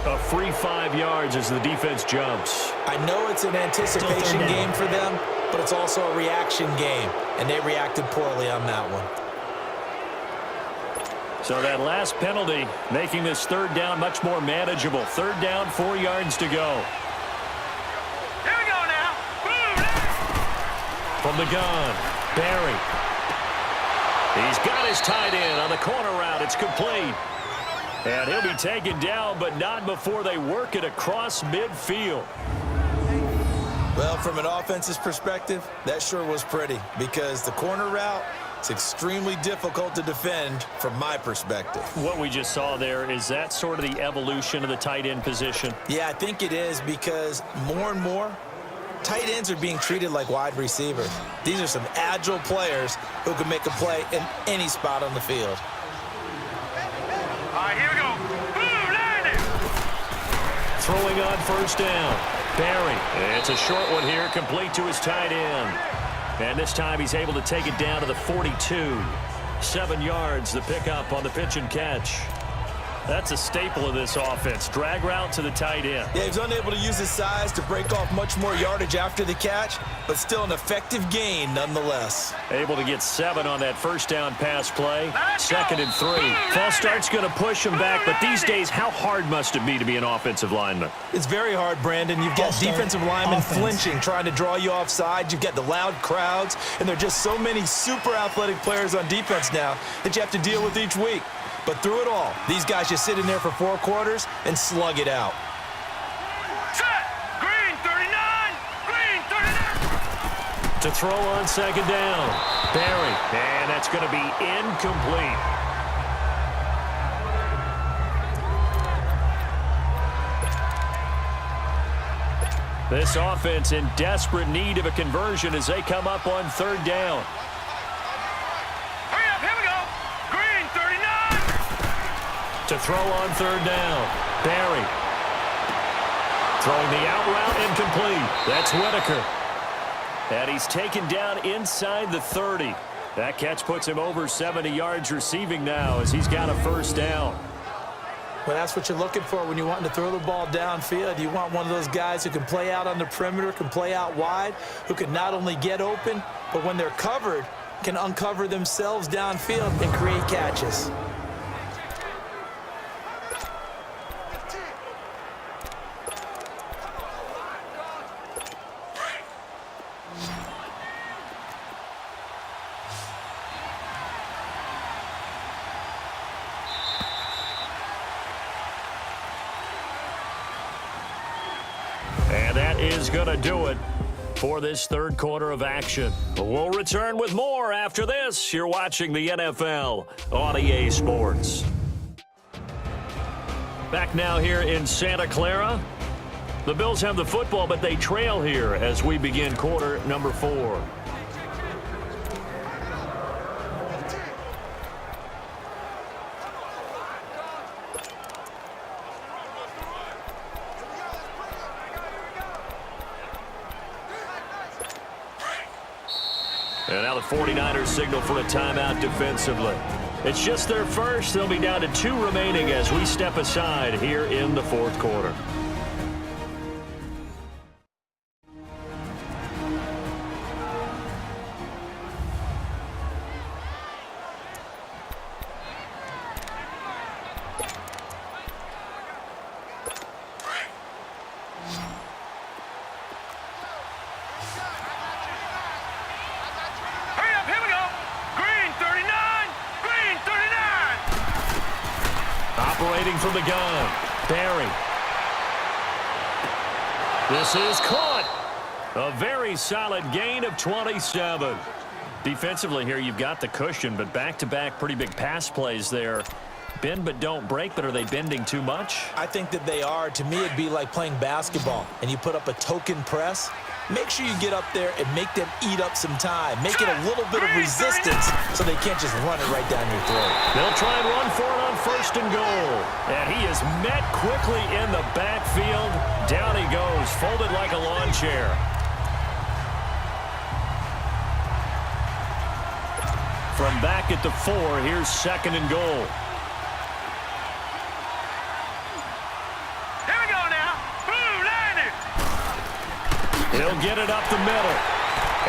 A free 5 yards as the defense jumps. I know it's an anticipation game for them, but it's also a reaction game, and they reacted poorly on that one. So that last penalty making this third down much more manageable. Third down, 4 yards to go. Here we go now. Boom! From the gun, Barry. He's got his tight end on the corner route. It's complete. And he'll be taken down, but not before they work it across midfield. Well, from an offense's perspective, that sure was pretty because the corner route is extremely difficult to defend from my perspective. What we just saw there, is that sort of the evolution of the tight end position? Yeah, I think it is because more and more, tight ends are being treated like wide receivers. These are some agile players who can make a play in any spot on the field. All right, here we go. Boom! Landed! Throwing on first down. Barry. It's a short one here, complete to his tight end. And this time he's able to take it down to the 42. 7 yards, the pickup on the pitch and catch. That's a staple of this offense. Drag route to the tight end. Yeah, he's unable to use his size to break off much more yardage after the catch, but still an effective gain nonetheless. Able to get 7 on that first down pass play. 2nd and 3. False start's going to push him back, but these days, how hard must it be to be an offensive lineman? It's very hard, Brandon. You've got defensive linemen flinching, trying to draw you offside. You've got the loud crowds, and there are just so many super athletic players on defense now that you have to deal with each week. But through it all, these guys just sit in there for 4 quarters and slug it out. Set! Green 39! Green 39! To throw on 2nd down. Barry. And that's going to be incomplete. This offense in desperate need of a conversion as they come up on 3rd down. Hurry up, here we go! Green 39! To throw on 3rd down. Barry. Throwing the out route incomplete. That's Whitaker. And he's taken down inside the 30. That catch puts him over 70 yards receiving now as he's got a 1st down. Well, that's what you're looking for when you want to throw the ball downfield. You want one of those guys who can play out on the perimeter, can play out wide, who can not only get open, but when they're covered, can uncover themselves downfield and create catches. And that is going to do it for this 3rd quarter of action. We'll return with more after this. You're watching the NFL on EA Sports. Back now here in Santa Clara. The Bills have the football, but they trail here as we begin quarter number 4. And now the 49ers signal for a timeout defensively. It's just their first. They'll be down to 2 remaining as we step aside here in the 4th quarter. Hurry up, here we go! Green 39! Green 39! Operating from the gun, Barry. This is caught. A very solid gain of 27. Defensively here, you've got the cushion, but back-to-back pretty big pass plays there. Bend but don't break, but are they bending too much? I think that they are. To me, it'd be like playing basketball, and you put up a token press. Make sure you get up there and make them eat up some time. Make it a little bit of resistance so they can't just run it right down your throat. They'll try and run for it on 1st and goal. And he is met quickly in the backfield. Down he goes, folded like a lawn chair. From back at the 4, here's 2nd and goal. He'll get it up the middle.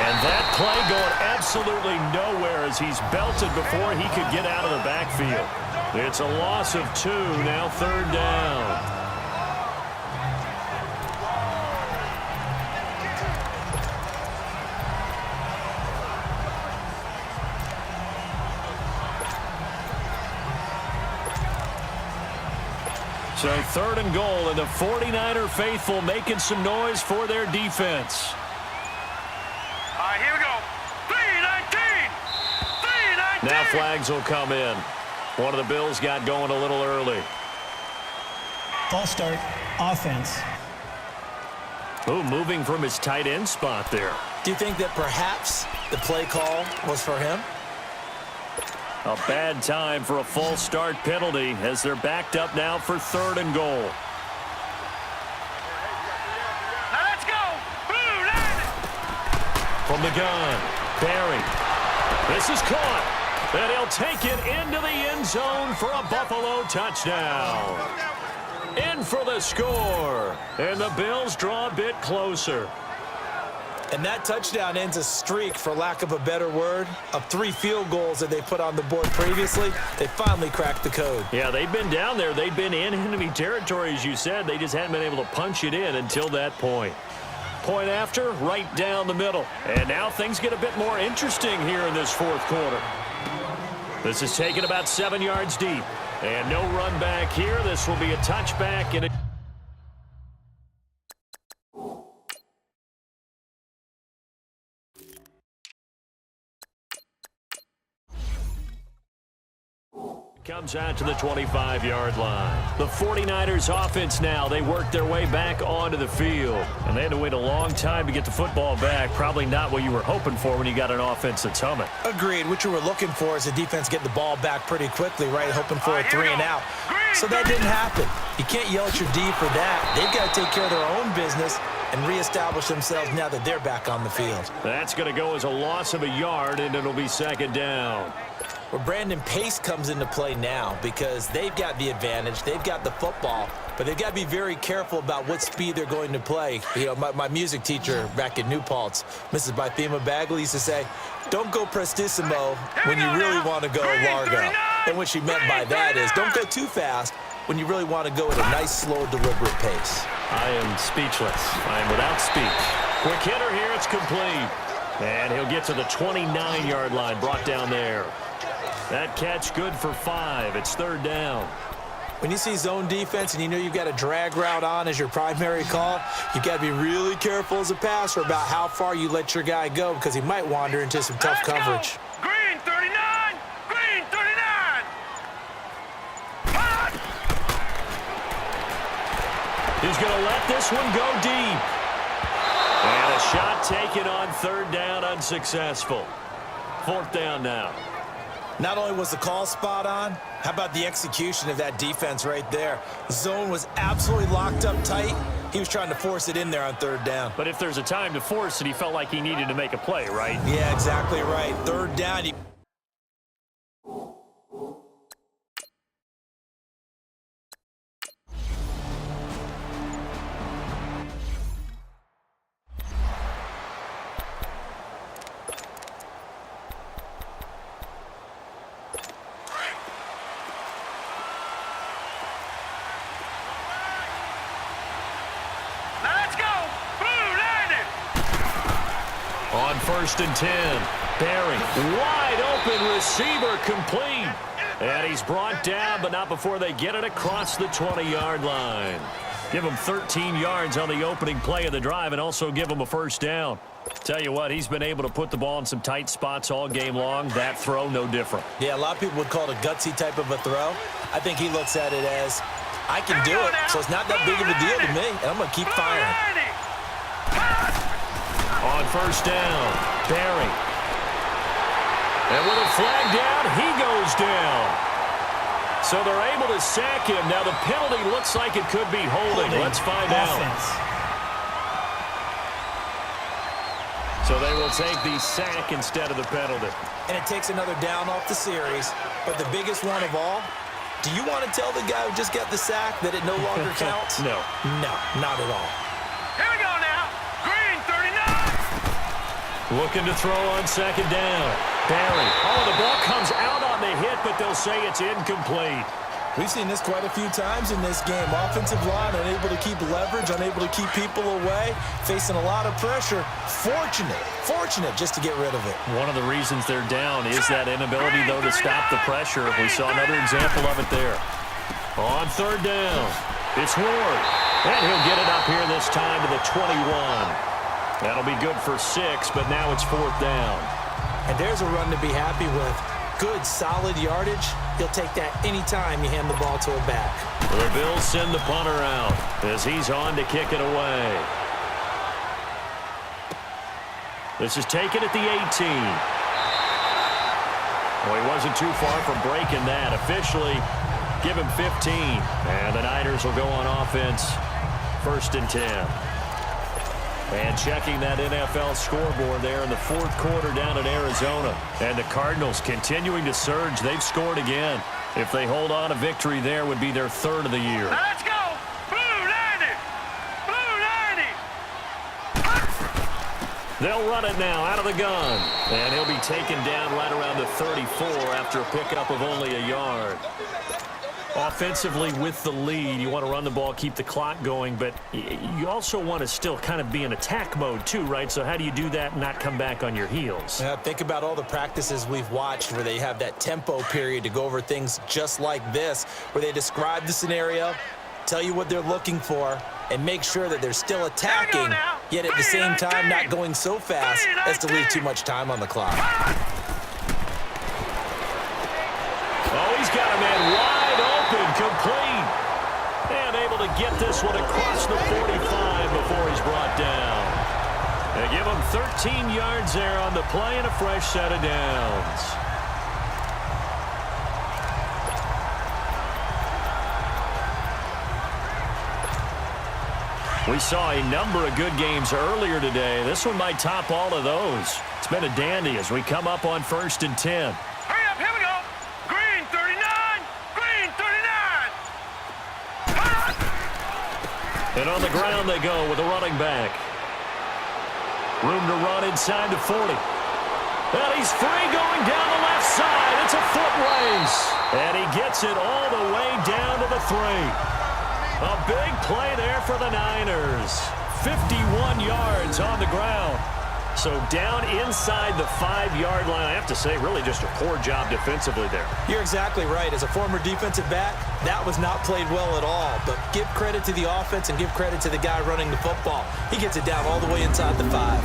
And that play going absolutely nowhere as he's belted before he could get out of the backfield. It's a loss of 2, now 3rd down. So 3rd and goal, and the 49er faithful making some noise for their defense. All right, here we go. 3-19. 3-19. Now flags will come in. One of the Bills got going a little early. False start, offense. Ooh, moving from his tight end spot there. Do you think that perhaps the play call was for him? A bad time for a false start penalty as they're backed up now for 3rd and goal. Now let's go. Blue line. From the gun, Barry. This is caught. And he'll take it into the end zone for a Buffalo touchdown. In for the score. And the Bills draw a bit closer. And that touchdown ends a streak, for lack of a better word, of 3 field goals that they put on the board previously. They finally cracked the code. Yeah, they've been down there. They've been in enemy territory, as you said. They just hadn't been able to punch it in until that point. Point after, right down the middle. And now things get a bit more interesting here in this 4th quarter. This is taken about 7 yards deep. And no run back here. This will be a touchback and a comes out to the 25-yard line. The 49ers offense now, they work their way back onto the field. And they had to wait a long time to get the football back. Probably not what you were hoping for when you got an offense that's humming. Agreed. What you were looking for is the defense getting the ball back pretty quickly, right? Hoping for a 3 and out. So that didn't happen. You can't yell at your D for that. They've got to take care of their own business and reestablish themselves now that they're back on the field. That's going to go as a loss of a yard, and it'll be 2nd down. Well, Brandon, pace comes into play now because they've got the advantage. They've got the football, but they've got to be very careful about what speed they're going to play. You know, my music teacher back in New Paltz, Mrs. Bythema Bagley, used to say, don't go prestissimo when you really want to go largo. And what she meant by that is don't go too fast when you really want to go at a nice, slow, deliberate pace. I am speechless. I am without speech. Quick hitter here. It's complete. And he'll get to the 29-yard line, brought down there. That catch good for 5. It's 3rd down. When you see zone defense and you know you've got a drag route on as your primary call, you've got to be really careful as a passer about how far you let your guy go because he might wander into some tough coverage. Green 39. Green 39. Hot. He's going to let this one go deep. And a shot taken on 3rd down, unsuccessful. 4th down now. Not only was the call spot on, how about the execution of that defense right there? The zone was absolutely locked up tight. He was trying to force it in there on 3rd down. But if there's a time to force it, he felt like he needed to make a play, right? Yeah, exactly right. 3rd down. On 1st and 10, Barry, wide open receiver, complete. And he's brought down, but not before they get it across the 20-yard line. Give him 13 yards on the opening play of the drive and also give him a 1st down. Tell you what, he's been able to put the ball in some tight spots all game long. That throw, no different. Yeah, a lot of people would call it a gutsy type of a throw. I think he looks at it as, I can do it, so it's not that big of a deal to me, and I'm going to keep firing. On 1st down, Barry. And with a flag down, he goes down. So they're able to sack him. Now the penalty looks like it could be holding. Let's find out. So they will take the sack instead of the penalty. And it takes another down off the series. But the biggest one of all, do you want to tell the guy who just got the sack that it no longer counts? No. No, not at all. Here we go now. Green 39. Looking to throw on second down. Barry. Oh, the ball comes out on the hit, but they'll say it's incomplete. We've seen this quite a few times in this game. Offensive line unable to keep leverage, unable to keep people away, facing a lot of pressure. Fortunate just to get rid of it. One of the reasons they're down is that inability, though, to stop the pressure. We saw another example of it there. On third down, it's Ward. And he'll get it up here this time to the 21. That'll be good for 6, but now it's fourth down. And there's a run to be happy with. Good, solid yardage. He'll take that anytime you hand the ball to a back. The Bills send the punter out as he's on to kick it away. This is taken at the 18. Well, he wasn't too far from breaking that. Officially, give him 15. And the Niners will go on offense. First and 10. And checking that NFL scoreboard there in the fourth quarter down in Arizona. And the Cardinals continuing to surge. They've scored again. If they hold on, a victory there would be their third of the year. Now let's go! Blue 90! Blue 90! They'll run it now out of the gun. And he'll be taken down right around the 34 after a pickup of only a yard. Offensively with the lead, you want to run the ball, keep the clock going, but you also want to still kind of be in attack mode too, right? So how do you do that and not come back on your heels? Think about all the practices we've watched where they have that tempo period to go over things just like this, where they describe the scenario, tell you what they're looking for, and make sure that they're still attacking, yet at the same time not going so fast as to leave too much time on the clock. Oh, he's got a man wide open, complete. And able to get this one across the 45 before he's brought down. They give him 13 yards there on the play and a fresh set of downs. We saw a number of good games earlier today. This one might top all of those. It's been a dandy as we come up on first and 10. Hurry up, here we go! Green 39! Green 39! And on the ground they go with a running back. Room to run inside the 40. And he's free going down the left side. It's a foot race. And he gets it all the way down to the 3. A big play there for the Niners. 51 yards on the ground. So down inside the 5-yard line. I have to say, really just a poor job defensively there. You're exactly right. As a former defensive back, that was not played well at all. But give credit to the offense and give credit to the guy running the football. He gets it down all the way inside the 5.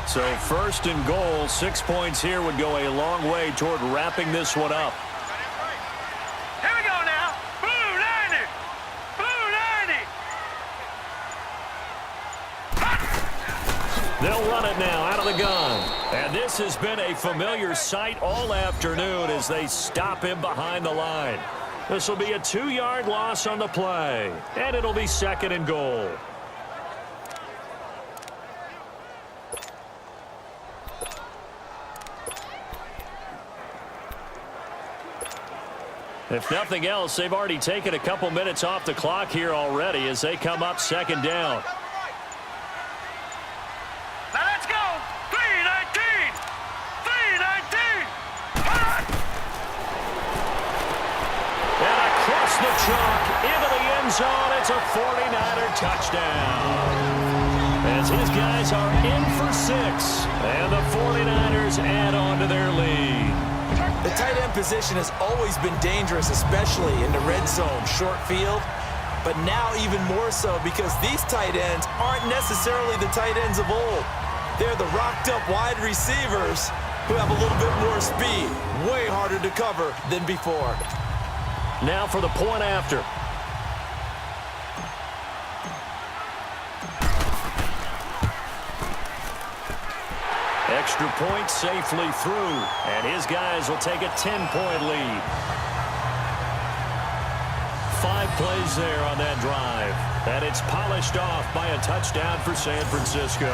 So first and goal, 6 points here would go a long way toward wrapping this one up. Here we go now! Blue 90! Blue 90! They'll run it now out of the gun. And this has been a familiar sight all afternoon as they stop him behind the line. This will be a 2-yard loss on the play. And it'll be second and goal. If nothing else, they've already taken a couple minutes off the clock here already as they come up second down. Now let's go! 319! 319! And across the chalk into the end zone, it's a 49er touchdown. As his guys are in for 6, and the 49ers add on to their lead. The tight end position has always been dangerous, especially in the red zone, short field. But now even more so because these tight ends aren't necessarily the tight ends of old. They're the rocked-up wide receivers who have a little bit more speed. Way harder to cover than before. Now for the point after. Extra point safely through, and his guys will take a 10-point lead. 5 plays there on that drive, and it's polished off by a touchdown for San Francisco.